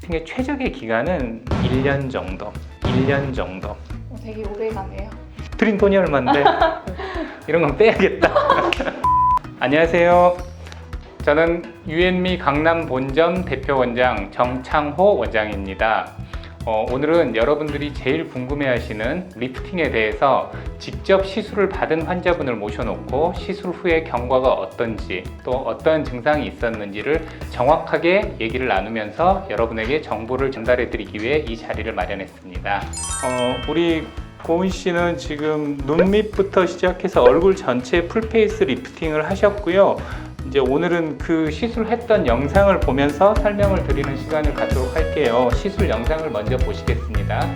리프팅의 최적의 기간은 1년 정도. 1년 정도. 되게 오래 가네요. 들인 돈이 얼만데? 이런 건 빼야겠다. 안녕하세요. 저는 유앤미 강남 본점 대표 원장 정창호 원장입니다. 오늘은 여러분들이 제일 궁금해하시는 리프팅에 대해서 직접 시술을 받은 환자분을 모셔놓고 시술 후의 경과가 어떤지 또 어떤 증상이 있었는지를 정확하게 얘기를 나누면서 여러분에게 정보를 전달해 드리기 위해 이 자리를 마련했습니다. 우리 고은 씨는 지금 눈 밑부터 시작해서 얼굴 전체 풀페이스 리프팅을 하셨고요. 이제 오늘은 그 시술했던 영상을 보면서 설명을 드리는 시간을 갖도록 할게요. 시술 영상을 먼저 보시겠습니다.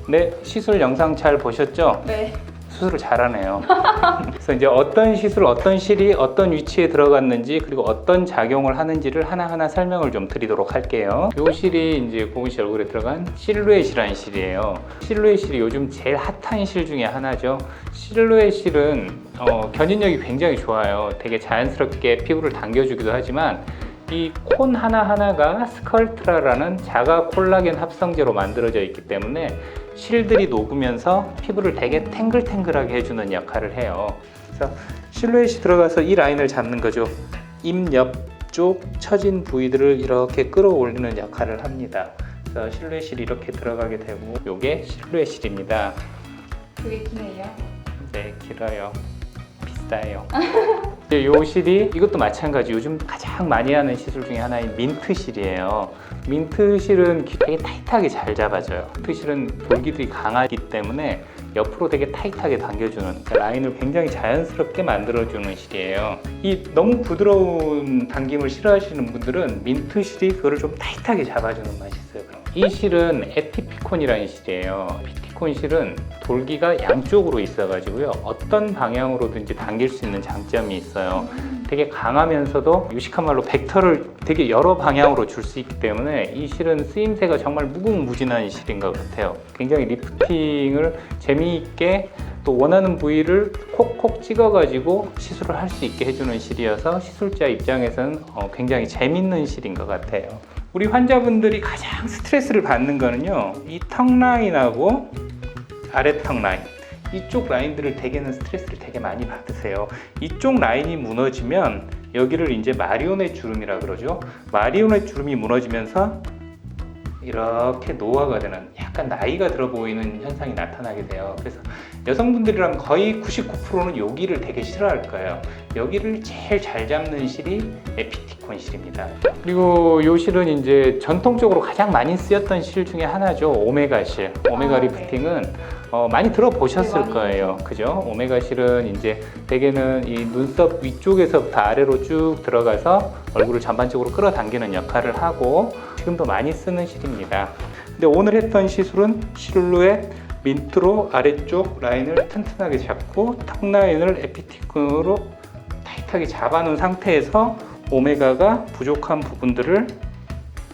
네, 시술 영상 잘 보셨죠? 네. 수술을 잘하네요. 그래서 이제 어떤 시술, 어떤 실이 어떤 위치에 들어갔는지 그리고 어떤 작용을 하는지를 하나하나 설명을 좀 드리도록 할게요. 이 실이 이제 고은 씨 얼굴에 들어간 실루엣이라는 실이에요. 실루엣 실이 요즘 제일 핫한 실 중에 하나죠. 실루엣 실은 견인력이 굉장히 좋아요. 되게 자연스럽게 피부를 당겨주기도 하지만 이 콘 하나하나가 스컬트라라는 자가 콜라겐 합성제로 만들어져 있기 때문에 실들이 녹으면서 피부를 되게 탱글탱글하게 해주는 역할을 해요. 그래서 실루엣이 들어가서 이 라인을 잡는 거죠. 입 옆쪽 처진 부위들을 이렇게 끌어올리는 역할을 합니다. 그래서 실루엣이 이렇게 들어가게 되고 이게 실루엣실입니다. 되게 기네요. 네, 길어요. 비싸요. 이 실이 이것도 마찬가지 요즘 가장 많이 하는 시술 중에 하나인 민트실이에요. 민트실은 되게 타이트하게 잘 잡아줘요. 민트실은 돌기들이 강하기 때문에 옆으로 되게 타이트하게 당겨주는 라인을 굉장히 자연스럽게 만들어주는 실이에요. 이 너무 부드러운 당김을 싫어하시는 분들은 민트실이 그거를 좀 타이트하게 잡아주는 맛이 있어요. 이 실은 에티피콘이라는 실이에요. 에티피콘 실은 돌기가 양쪽으로 있어가지고요. 어떤 방향으로든지 당길 수 있는 장점이 있어요. 되게 강하면서도 유식한 말로 벡터를 되게 여러 방향으로 줄 수 있기 때문에 이 실은 쓰임새가 정말 무궁무진한 실인 것 같아요. 굉장히 리프팅을 재미있게 또 원하는 부위를 콕콕 찍어가지고 시술을 할 수 있게 해주는 실이어서 시술자 입장에서는 굉장히 재밌는 실인 것 같아요. 우리 환자분들이 가장 스트레스를 받는 거는요, 이 턱 라인하고 아래 턱 라인, 이쪽 라인들을 대개는 스트레스를 되게 많이 받으세요. 이쪽 라인이 무너지면 여기를 이제 마리오넷 주름이라 그러죠. 마리오넷 주름이 무너지면서 이렇게 노화가 되는 약간 나이가 들어 보이는 현상이 나타나게 돼요. 그래서 여성분들이라면 거의 99%는 여기를 되게 싫어할 거예요. 여기를 제일 잘 잡는 실이 에피티콘 실입니다. 그리고 이 실은 이제 전통적으로 가장 많이 쓰였던 실 중에 하나죠. 오메가 실. 오메가 리프팅은 많이 들어보셨을 네, 거예요. 그죠? 오메가 실은 이제 대개는 이 눈썹 위쪽에서부터 아래로 쭉 들어가서 얼굴을 전반적으로 끌어당기는 역할을 하고 지금도 많이 쓰는 실입니다. 근데 오늘 했던 시술은 실루엣 민트로 아래쪽 라인을 튼튼하게 잡고 턱 라인을 에피티콘으로 타이트하게 잡아놓은 상태에서 오메가가 부족한 부분들을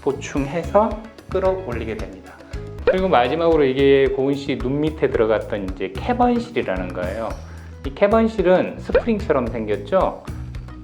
보충해서 끌어올리게 됩니다. 그리고 마지막으로 이게 고은 씨 눈 밑에 들어갔던 이제 캐번실이라는 거예요. 이 캐번실은 스프링처럼 생겼죠.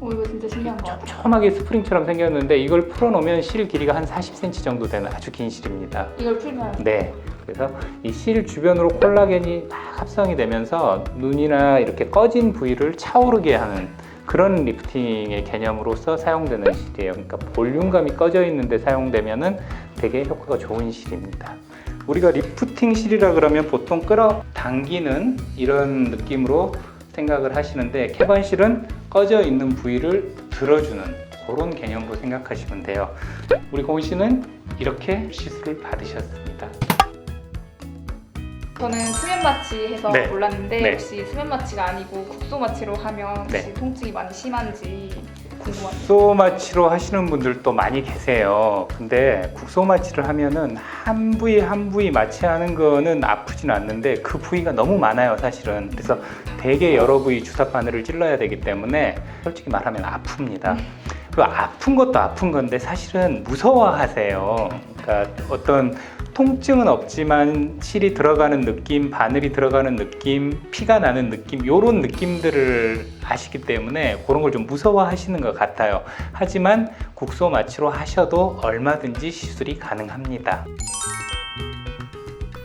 이거 진짜 신기한 거 같아요. 촘촘하게 스프링처럼 생겼는데 이걸 풀어놓으면 실 길이가 한 40cm 정도 되는 아주 긴 실입니다. 이걸 풀면 네. 그래서 이 실 주변으로 콜라겐이 막 합성이 되면서 눈이나 이렇게 꺼진 부위를 차오르게 하는 그런 리프팅의 개념으로서 사용되는 실이에요. 그러니까 볼륨감이 꺼져 있는데 사용되면은 되게 효과가 좋은 실입니다. 우리가 리프팅 실이라 그러면 보통 끌어당기는 이런 느낌으로 생각을 하시는데 캐번실은 꺼져 있는 부위를 들어주는 그런 개념으로 생각하시면 돼요. 우리 고은 씨는 이렇게 시술을 받으셨습니다. 저는 수면 마취 해서 네. 몰랐는데 네. 혹시 수면 마취가 아니고 국소 마취로 하면 혹시 네. 통증이 많이 심한지 궁금합니다. 국소 마취로 하시는 분들도 많이 계세요. 근데 국소 마취를 하면은 한 부위 한 부위 마취하는 거는 아프진 않는데 그 부위가 너무 많아요, 사실은. 그래서 되게 여러 부위 주사 바늘을 찔러야 되기 때문에 솔직히 말하면 아픕니다. 그리고 아픈 것도 아픈 건데 사실은 무서워하세요. 그러니까 어떤 통증은 없지만 실이 들어가는 느낌, 바늘이 들어가는 느낌, 피가 나는 느낌, 이런 느낌들을 아시기 때문에 그런 걸 좀 무서워하시는 것 같아요. 하지만 국소 마취로 하셔도 얼마든지 시술이 가능합니다.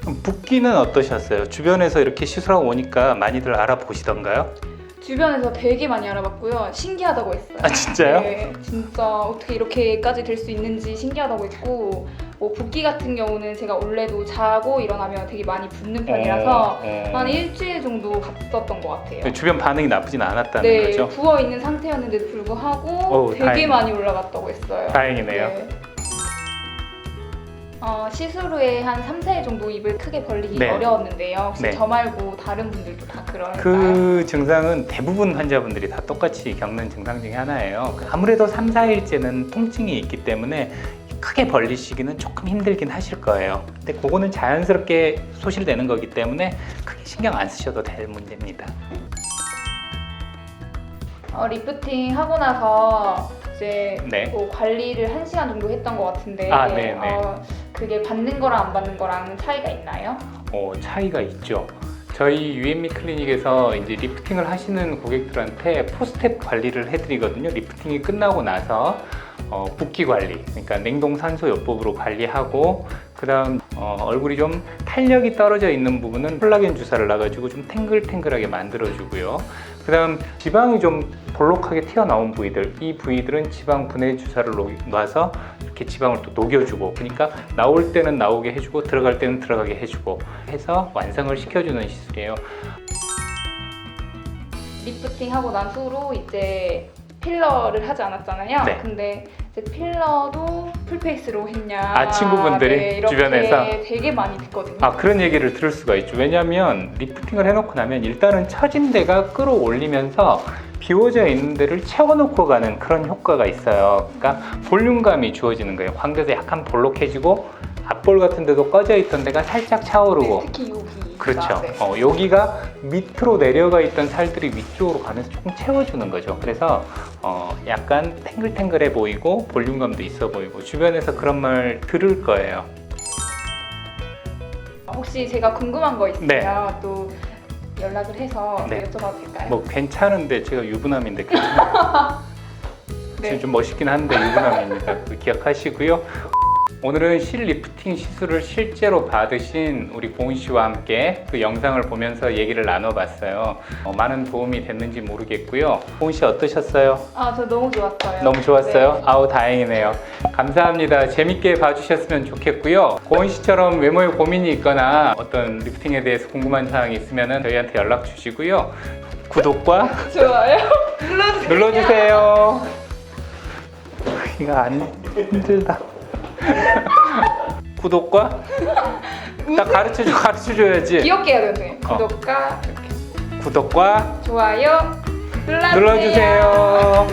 그럼 붓기는 어떠셨어요? 주변에서 이렇게 시술하고 오니까 많이들 알아보시던가요? 주변에서 되게 많이 알아봤고요. 신기하다고 했어요. 아, 진짜요? 네, 진짜 어떻게 이렇게까지 될 수 있는지 신기하다고 했고 붓기 같은 경우는 제가 원래도 자고 일어나면 되게 많이 붓는 편이라서 한 일주일 정도 갔었던 것 같아요. 주변 반응이 나쁘진 않았다는 네, 거죠? 부어있는 상태였는데도 불구하고 되게 다행이네요. 많이 올라갔다고 했어요. 다행이네요. 네. 시술 후에 한 3, 4일 정도 입을 크게 벌리기 네. 어려웠는데요. 혹시 네. 저 말고 다른 분들도 다 그런가요? 그 증상은 대부분 환자분들이 다 똑같이 겪는 증상 중에 하나예요. 아무래도 3, 4일째는 통증이 있기 때문에 크게 벌리시기는 조금 힘들긴 하실 거예요. 근데 그거는 자연스럽게 소실되는 거기 때문에 크게 신경 안 쓰셔도 될 문제입니다. 리프팅 하고 나서 이제 네. 관리를 1시간 정도 했던 것 같은데 네네. 그게 받는 거랑 안 받는 거랑 차이가 있나요? 차이가 있죠. 저희 UME 클리닉에서 이제 리프팅을 하시는 고객들한테 포스텝 관리를 해드리거든요. 리프팅이 끝나고 나서 붓기 관리, 그러니까 냉동 산소 요법으로 관리하고, 그다음 얼굴이 좀 탄력이 떨어져 있는 부분은 콜라겐 주사를 놔가지고 좀 탱글탱글하게 만들어주고요. 그다음 지방이 좀 볼록하게 튀어나온 부위들, 이 부위들은 지방 분해 주사를 놔서 이렇게 지방을 또 녹여주고, 그러니까 나올 때는 나오게 해주고 들어갈 때는 들어가게 해주고 해서 완성을 시켜주는 시술이에요. 리프팅 하고 난 후로 이제 필러를 하지 않았잖아요. 네. 근데 이제 필러도 풀페이스로 했냐? 친구분들이 네, 이렇게 주변에서 되게 많이 듣거든요. 그런 얘기를 들을 수가 있죠. 왜냐하면 리프팅을 해놓고 나면 일단은 처진 데가 끌어올리면서 비워져 있는 데를 채워놓고 가는 그런 효과가 있어요. 그러니까 볼륨감이 주어지는 거예요. 광대도 약간 볼록해지고 앞볼 같은 데도 꺼져 있던 데가 살짝 차오르고. 네, 특히 여기. 그렇죠. 네. 여기가 밑으로 내려가 있던 살들이 위쪽으로 가면서 조금 채워주는 거죠. 그래서 약간 탱글탱글해 보이고 볼륨감도 있어 보이고 주변에서 그런 말 들을 거예요. 혹시 제가 궁금한 거 있으면 네. 또 연락을 해서 네. 여쭤봐도 될까요? 뭐 괜찮은데 제가 유부남인데 괜찮아요. 네. 좀 멋있긴 한데 유부남입니다. 그거 기억하시고요. 오늘은 실 리프팅 시술을 실제로 받으신 우리 고은 씨와 함께 그 영상을 보면서 얘기를 나눠봤어요. 많은 도움이 됐는지 모르겠고요. 고은 씨 어떠셨어요? 저 너무 좋았어요. 너무 좋았어요? 네. 아우 다행이네요. 감사합니다. 재밌게 봐주셨으면 좋겠고요. 고은 씨처럼 외모에 고민이 있거나 어떤 리프팅에 대해서 궁금한 사항이 있으면 저희한테 연락 주시고요. 구독과 좋아요. 눌러주세요. 이거 안 힘들다. 구독과 딱 가르쳐줘야지. 귀엽게 해야 되네. 구독과 이렇게. 구독과 좋아요 눌러주세요.